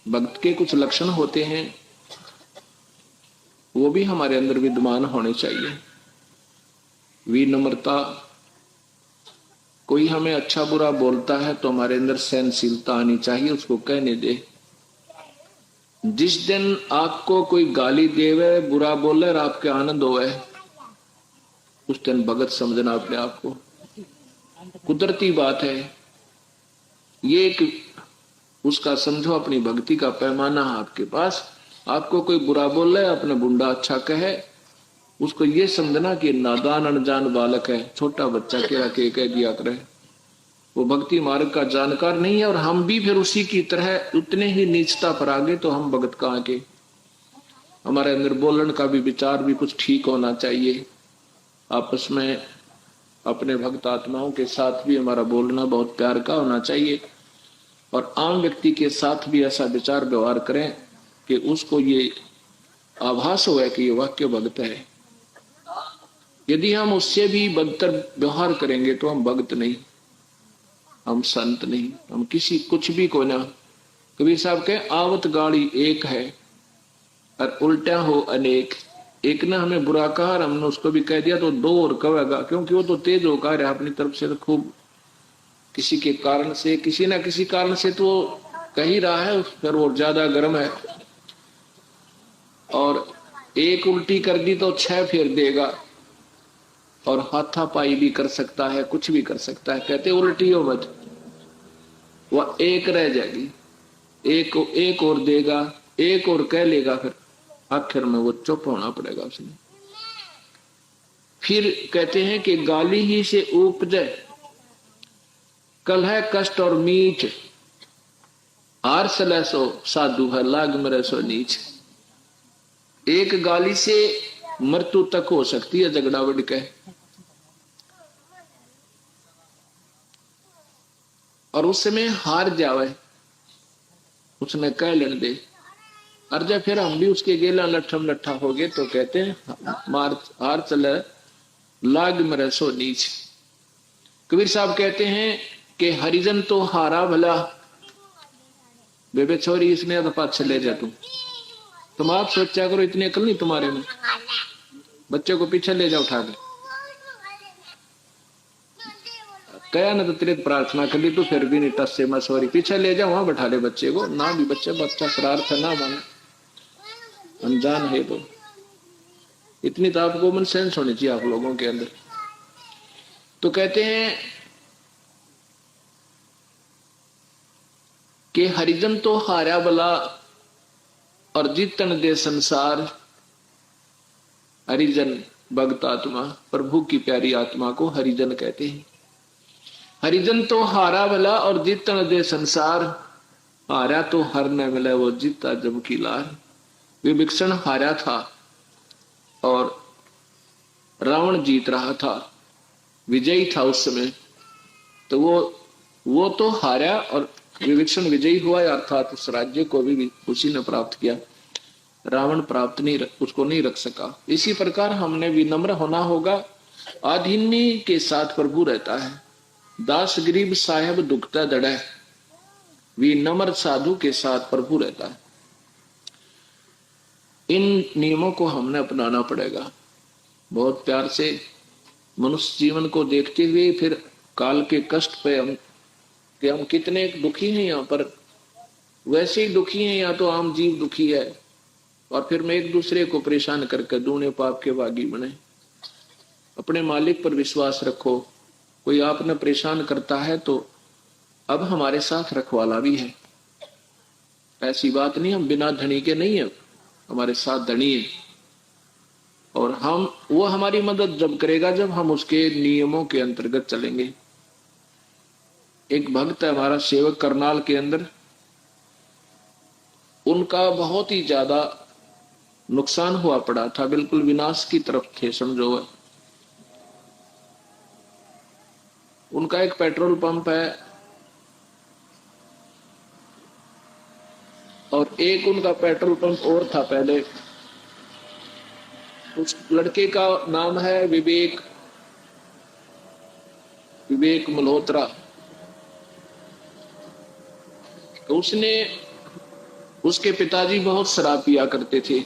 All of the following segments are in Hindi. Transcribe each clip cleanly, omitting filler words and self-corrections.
भक्त के कुछ लक्षण होते हैं, वो भी हमारे अंदर विद्यमान होने चाहिए। विनम्रता, कोई हमें अच्छा बुरा बोलता है तो हमारे अंदर सहनशीलता आनी चाहिए, उसको कहने दे। जिस दिन आपको कोई गाली देवे, बुरा बोले और आपके आनंद होवे, उस दिन भगत समझना अपने आप को। कुदरती बात है ये, एक उसका समझो अपनी भक्ति का पैमाना है आपके पास। आपको कोई बुरा बोल रहा है, अपने बुंडा अच्छा कहे, उसको ये समझना कि नादान अनजान बालक है, छोटा बच्चा क्या कह दिया करे, वो भक्ति मार्ग का जानकार नहीं है। और हम भी फिर उसी की तरह उतने ही नीचता पर आगे, तो हम भगत कहाँ के। हमारे अंदर बोलने का भी विचार भी कुछ ठीक होना चाहिए। आपस में अपने भक्त आत्माओं के साथ भी हमारा बोलना बहुत प्यार का होना चाहिए, और आम व्यक्ति के साथ भी ऐसा विचार व्यवहार करें कि उसको ये आभास हो कि ये वाक्य भक्त है। यदि हम उससे भी बदतर व्यवहार करेंगे तो हम भक्त नहीं, हम संत नहीं, हम किसी कुछ भी को ना। कबीर साहब के आवत गाड़ी एक है और उल्टा हो अनेक। एक ने हमें बुरा कहा और हमने उसको भी कह दिया तो दो और कहेगा, क्योंकि वो तो तेज होकर है अपनी तरफ से, तो खूब किसी के कारण से, किसी ना किसी कारण से तो कह ही रहा है, फिर वो ज्यादा गर्म है। और एक उल्टी कर दी तो 6 फेर देगा, और हाथापाई भी कर सकता है, कुछ भी कर सकता है। कहते उल्टी हो मत, वह एक रह जाएगी, एक और देगा, एक और कह लेगा, फिर आखिर में वो चुप होना पड़ेगा उसने। फिर कहते हैं कि गाली ही से उपजे कलह कष्ट और मीठ, आर सलै सो साधु है लाग मरे सो नीच। एक गाली से मृत्यु तक हो सकती है, झगड़ा बढ़ के, और उस समय हार जावे, उसने कह लेने दे। और जब फिर हम भी उसके गेला लट्ठम लट्ठा हो गए तो कहते हैं मार हार चले लाग मरे सो नीच। कबीर साहब कहते हैं कि हरिजन तो हारा भला, बेबे छोरी इसने तो पाछे ले जा तुम आप सोचा करो, इतनी अकल नहीं तुम्हारे में। बच्चे को पीछे ले जाओ उठा के, कया ना तो तेरे प्रार्थना कर ली, तो फिर भी नहीं टस से मसोरी, पीछे ले जाओ, वहां बैठा ले बच्चे को ना। भी बच्चा शरारत है ना माने, अनजान है तो। इतनी तो आपको कॉमन सेंस होनी चाहिए आप लोगों के अंदर। तो कहते हैं कि हरिजन तो हारा बला और जीतन दे संसार। हरिजन भक्त आत्मा, प्रभु की प्यारी आत्मा को हरिजन कहते हैं। हरिजन तो हारा भला और जीतन दे संसार। हारा तो हर न मिला, वो जीता जब की लार। विभीषण हारा था और रावण जीत रहा था, विजयी था उस समय। तो वो तो हारा और विभीषण विजयी हुआ, अर्थात उस राज्य को भी उसी ने प्राप्त किया। रावण प्राप्त नहीं, उसको नहीं रख सका। इसी प्रकार हमने विनम्र होना होगा। आधीनी के साथ प्रभु रहता है, दास गरीब साहेब दुखता दड़ा। विनम्र साधु के साथ प्रभु रहता है। इन नियमों को हमने अपनाना पड़ेगा बहुत प्यार से। मनुष्य जीवन को देखते हुए फिर काल के कष्ट पे हम कितने दुखी हैं यहाँ पर, वैसे ही दुखी हैं या तो आम जीव दुखी है, और फिर मैं एक दूसरे को परेशान करके दूने पाप के बागी बने। अपने मालिक पर विश्वास रखो। कोई आपने परेशान करता है तो अब हमारे साथ रखवाला भी है, ऐसी बात नहीं हम बिना धनी के नहीं है, हमारे साथ धनी है। और वो हमारी मदद जब करेगा जब हम उसके नियमों के अंतर्गत चलेंगे। एक भक्त है हमारा सेवक करनाल के अंदर, उनका बहुत ही ज्यादा नुकसान हुआ पड़ा था, बिल्कुल विनाश की तरफ थे समझो। उनका एक पेट्रोल पंप है और एक उनका पेट्रोल पंप और था पहले। उस लड़के का नाम है विवेक मल्होत्रा। तो उसने उसके पिताजी बहुत शराब पिया करते थे,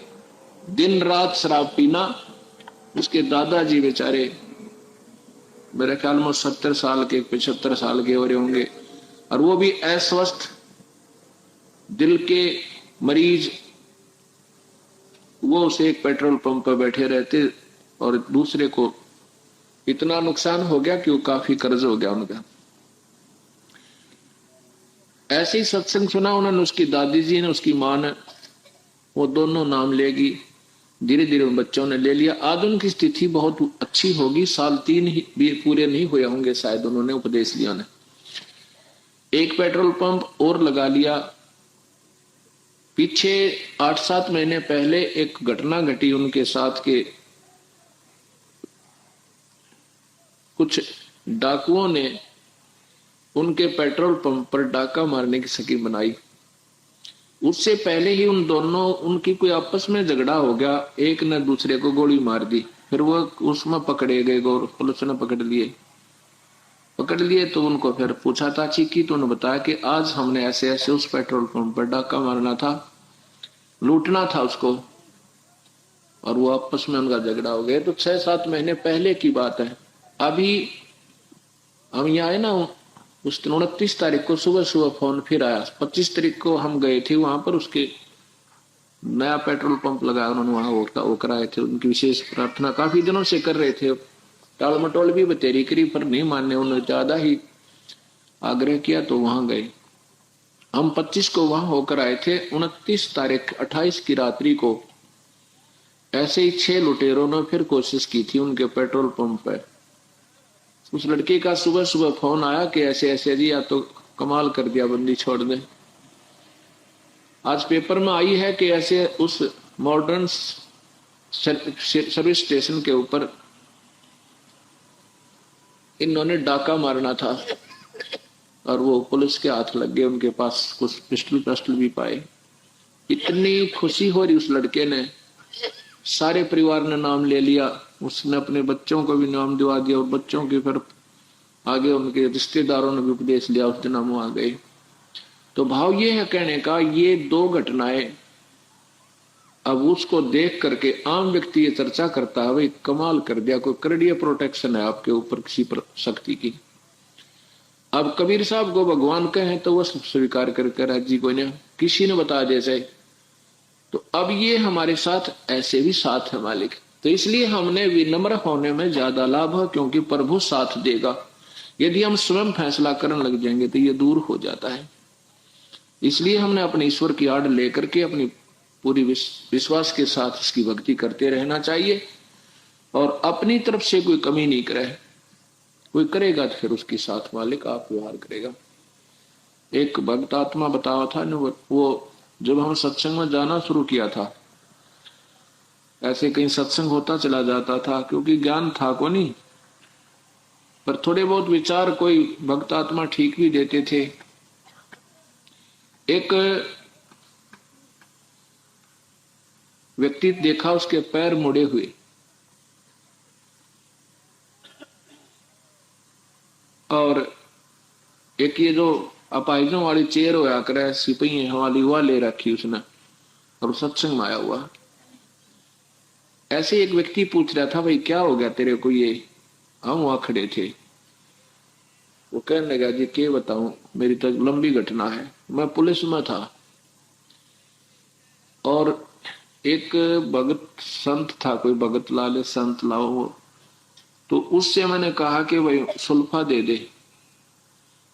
दिन रात शराब पीना। उसके दादाजी बेचारे मेरे ख्याल में 70 साल के 75 साल के हो रहे होंगे, और वो भी अस्वस्थ दिल के मरीज। वो उसे एक पेट्रोल पंप पर बैठे रहते और दूसरे को इतना नुकसान हो गया कि वो काफी कर्ज हो गया उनका। ऐसे ही सत्संग सुना उन्होंने, उसकी दादी जी ने, उसकी मां ने, वो दोनों नाम लेगी। धीरे धीरे उन बच्चों ने ले लिया। आज उनकी स्थिति बहुत अच्छी होगी, साल 3 ही भी पूरे नहीं हुए होंगे शायद, उन्होंने उपदेश लिया ने। एक पेट्रोल पंप और लगा लिया। पीछे 8-7 महीने पहले एक घटना घटी उनके साथ के कुछ डाकुओं ने उनके पेट्रोल पंप पर डाका मारने की स्कीम बनाई। उससे पहले ही उन दोनों, उनकी कोई आपस में झगड़ा हो गया, एक ने दूसरे को गोली मार दी। फिर वो उसमें पकड़े गए, गौर पुलिस ने पकड़ लिए तो उनको फिर पूछताछ की तो उन्होंने बताया कि आज हमने ऐसे ऐसे उस पेट्रोल पंप पर डाका मारना था, लूटना था उसको, और वो आपस में उनका झगड़ा हो गया। तो 6-7 महीने पहले की बात है। अभी हम यहाँ आए ना, उस दिन 29 तारीख को सुबह सुबह फोन फिर आया। 25 तारीख को हम गए थे वहां पर, उसके नया पेट्रोल पंप लगाया उन्होंने, वहां वो कराए थे। उनकी विशेष प्रार्थना काफी दिनों से कर रहे थे, टाल मटोल भी बतेरी करी पर नहीं मानने, उन्होंने ज्यादा ही आग्रह किया तो वहां गए। हम 25 को वहां होकर आए थे। 29 तारीख 28 की रात्रि को ऐसे ही 6 लुटेरों ने फिर कोशिश की थी उनके पेट्रोल पंप पर। उस लड़के का सुबह सुबह फोन आया कि ऐसे ऐसे जी, या तो कमाल कर दिया, बंदी छोड़ दे। आज पेपर में आई है कि ऐसे उस मॉडर्न सर्विस स्टेशन के ऊपर इन्होंने डाका मारना था और वो पुलिस के हाथ लग गए। उनके पास कुछ पिस्टल भी पाए। इतनी खुशी हो रही उस लड़के ने, सारे परिवार ने नाम ले लिया। उसने अपने बच्चों को भी नाम दिवा दिया और बच्चों के फिर आगे उनके रिश्तेदारों ने भी उपदेश लिया, उस दिन हम आ गए। तो भाव ये है कहने का, ये 2 घटनाएं अब उसको देख करके आम व्यक्ति ये चर्चा करता है, भाई कमाल कर दिया, कोई करड़िया प्रोटेक्शन है आपके ऊपर किसी पर शक्ति की। अब कबीर साहब को भगवान कहें तो वह स्वीकार करके राजी कोई नहीं, किसी ने बता जैसे। तो अब ये हमारे साथ ऐसे भी साथ है मालिक। तो इसलिए हमने विनम्र होने में ज्यादा लाभ है, क्योंकि प्रभु साथ देगा। यदि हम स्वयं फैसला करने लग जाएंगे तो ये दूर हो जाता है। इसलिए हमने अपने ईश्वर की आड़ लेकर के अपनी पूरी विश्वास के साथ इसकी भक्ति करते रहना चाहिए, और अपनी तरफ से कोई कमी नहीं करे। कोई करेगा तो फिर उसके साथ मालिक आप व्यवहार करेगा। एक भक्त आत्मा बतावा था ना, वो जब हम सत्संग में जाना शुरू किया था, ऐसे कहीं सत्संग होता चला जाता था, क्योंकि ज्ञान था को नहीं, पर थोड़े बहुत विचार कोई भक्त आत्मा ठीक भी देते थे। एक व्यक्ति देखा, उसके पैर मुड़े हुए, और एक ये जो अपाहिजों वाली चेयर होया करे सिपाही वाली, वह ले रखी उसने, और सत्संग में आया हुआ। ऐसे एक व्यक्ति पूछ रहा था, भाई क्या हो गया तेरे को ये? हम वहां खड़े थे। वो कहने लगा, जी क्या बताऊं, मेरी तो लंबी घटना है। मैं पुलिस में था और एक भगत संत था, कोई भगत लाले संत लाओ, तो उससे मैंने कहा कि भाई सुल्फा दे दे,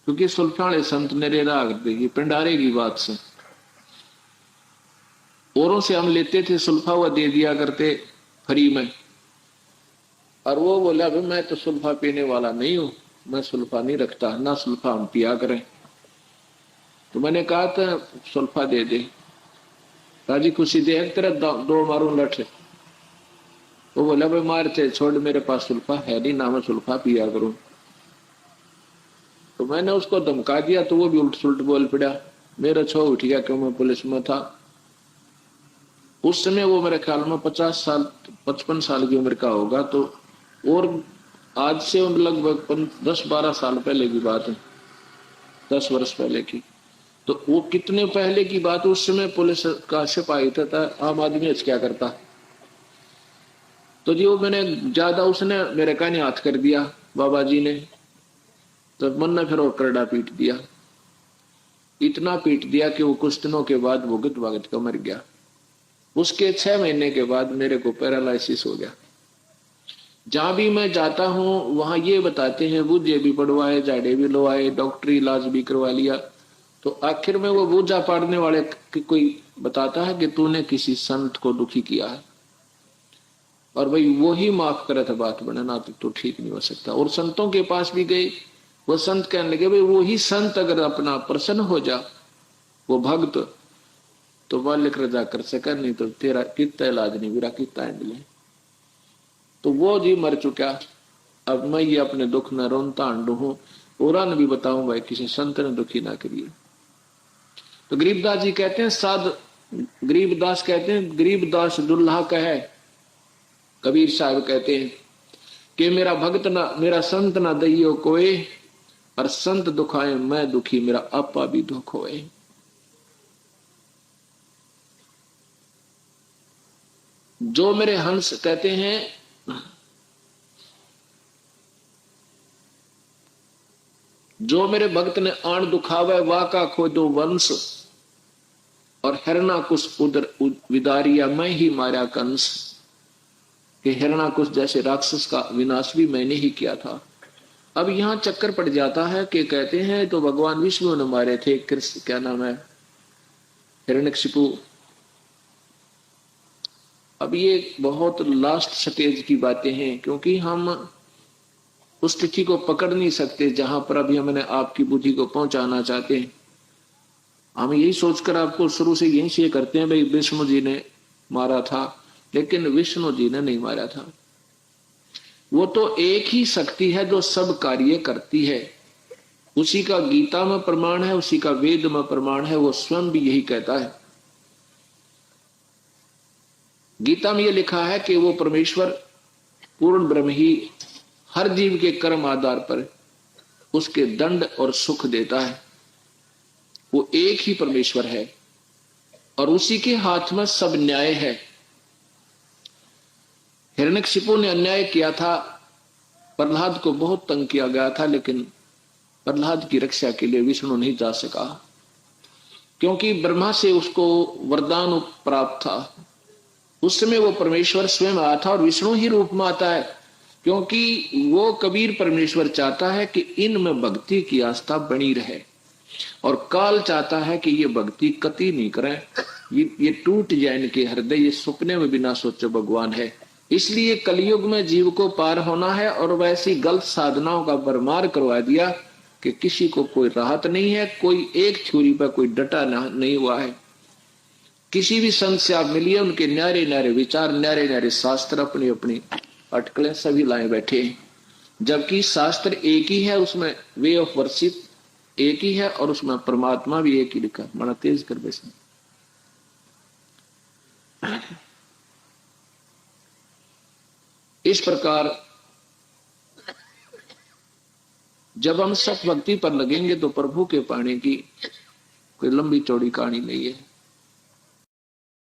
क्योंकि सुल्फा वाले संत मेरे राग देगी, पिंडारे की बात से। औरों से हम लेते थे सुल्फा, वह दे दिया करते फ्री में। और वो बोला, भाई मैं तो सुल्फा पीने वाला नहीं हूं, मैं सुल्फा नहीं रखता, ना सुल्फा हम पिया करें। तो मैंने कहा था सुल्फा दे दे, राजी खुशी दे, तेरा 2 मारूं लठ। वो बोला, भाई मारते छोड़, मेरे पास सुल्फा है नहीं, ना मैं सुल्फा पिया करूं। तो मैंने उसको धमका दिया, तो वो भी उल्ट सुलट बोल पड़ा। मेरा छो उठ गया, क्यों मैं पुलिस में था। उस समय वो मेरे ख्याल में 55 साल की उम्र का होगा। तो और आज से लगभग 10-12 साल पहले की बात है, 10 वर्ष पहले की। तो वो कितने पहले की बात, उस समय पुलिस का सिपाही था, आम आदमी आज क्या करता। तो जी वो मैंने ज्यादा, उसने मेरे कान हाथ कर दिया बाबा जी ने, तो मन ने फिर और करड़ा पीट दिया, इतना पीट दिया कि वो कुछ दिनों के बाद भुगत भागत का मर गया। उसके 6 महीने के बाद मेरे को पैरालिसिस हो गया। जहां भी मैं जाता हूं वहां ये बताते हैं बूझे भी पड़वाए, जाड़े भी लवाए, डॉक्टरी इलाज भी करवा लिया। तो आखिर में वो बूझा पाड़ने वाले कोई बताता है कि तूने किसी संत को दुखी किया है, और भाई वो ही माफ करे था बात बनाना, तो ठीक नहीं हो सकता। और संतों के पास भी गए, वो संत कहने लगे भाई वो ही संत अगर अपना प्रसन्न हो जा, वो भक्त, तो मालिक रजा कर सका, नहीं तो तेरा कितना इलाज नहीं, मेरा कितना हैंडल है। तो वो जी मर चुका। अब मैं ये अपने दुख न रोनता अंडू हूं, और भी बताऊं भाई किसी संत ने दुखी ना करिए। तो गरीबदास जी कहते हैं, साध गरीबदास कहते हैं, गरीबदास दुल्हा कहे, कबीर साहब कहते हैं कि मेरा भक्त ना, मेरा संत ना दइयो कोई, और संत दुखाए मैं दुखी, मेरा आपा भी दुख होए। जो मेरे हंस कहते हैं, जो मेरे भक्त ने आण दुखावे वाका खोदो वंश, और हिरणाकुश उदर विदारिया मैं ही मारा कंस, कि हिरणाकुश जैसे राक्षस का विनाश भी मैंने ही किया था। अब यहां चक्कर पड़ जाता है कि कहते हैं तो भगवान विष्णु ने मारे थे, कृष्ण क्या नाम है, हिरण्यकशिपु। अब ये बहुत लास्ट स्टेज की बातें हैं, क्योंकि हम उस तिथि को पकड़ नहीं सकते जहां पर अभी हमने आपकी बुद्धि को पहुंचाना चाहते हैं। हम यही सोचकर आपको शुरू से यही से करते हैं भाई विष्णु जी ने मारा था, लेकिन विष्णु जी ने नहीं मारा था। वो तो एक ही शक्ति है जो सब कार्य करती है, उसी का गीता में प्रमाण है, उसी का वेद में प्रमाण है, वो स्वयं भी यही कहता है। गीता में यह लिखा है कि वो परमेश्वर पूर्ण ब्रह्म ही हर जीव के कर्म आधार पर उसके दंड और सुख देता है। वो एक ही परमेश्वर है और उसी के हाथ में सब न्याय है। हिरण्यकशिपु ने अन्याय किया था, प्रहलाद को बहुत तंग किया गया था, लेकिन प्रहलाद की रक्षा के लिए विष्णु नहीं जा सका, क्योंकि ब्रह्मा से उसको वरदान प्राप्त था। उस समय वो परमेश्वर स्वयं आया था और विष्णु ही रूप में आता है, क्योंकि वो कबीर परमेश्वर चाहता है कि इनमें भक्ति की आस्था बनी रहे, और काल चाहता है कि ये भक्ति कति नहीं करें, ये टूट जाए इनके हृदय, ये सपने में बिना सोचे भगवान है। इसलिए कलयुग में जीव को पार होना है, और वैसी गलत साधनाओं का बरमार करवा दिया कि किसी को कोई राहत नहीं है, कोई एक छुरी पर कोई डटा नहीं हुआ है। किसी भी संत से आप मिलिए, उनके न्यारे न्यारे विचार, न्यारे न्यारे शास्त्र, अपनी अपनी अटकलें सभी लाए बैठे, जबकि शास्त्र एक ही है, उसमें वे ऑफ वर्शिप एक ही है, और उसमें परमात्मा भी एक ही लिखा। बड़ा तेज कर बैठे। इस प्रकार जब हम सत भक्ति पर लगेंगे तो प्रभु के पाने की कोई लंबी चौड़ी कहानी नहीं है।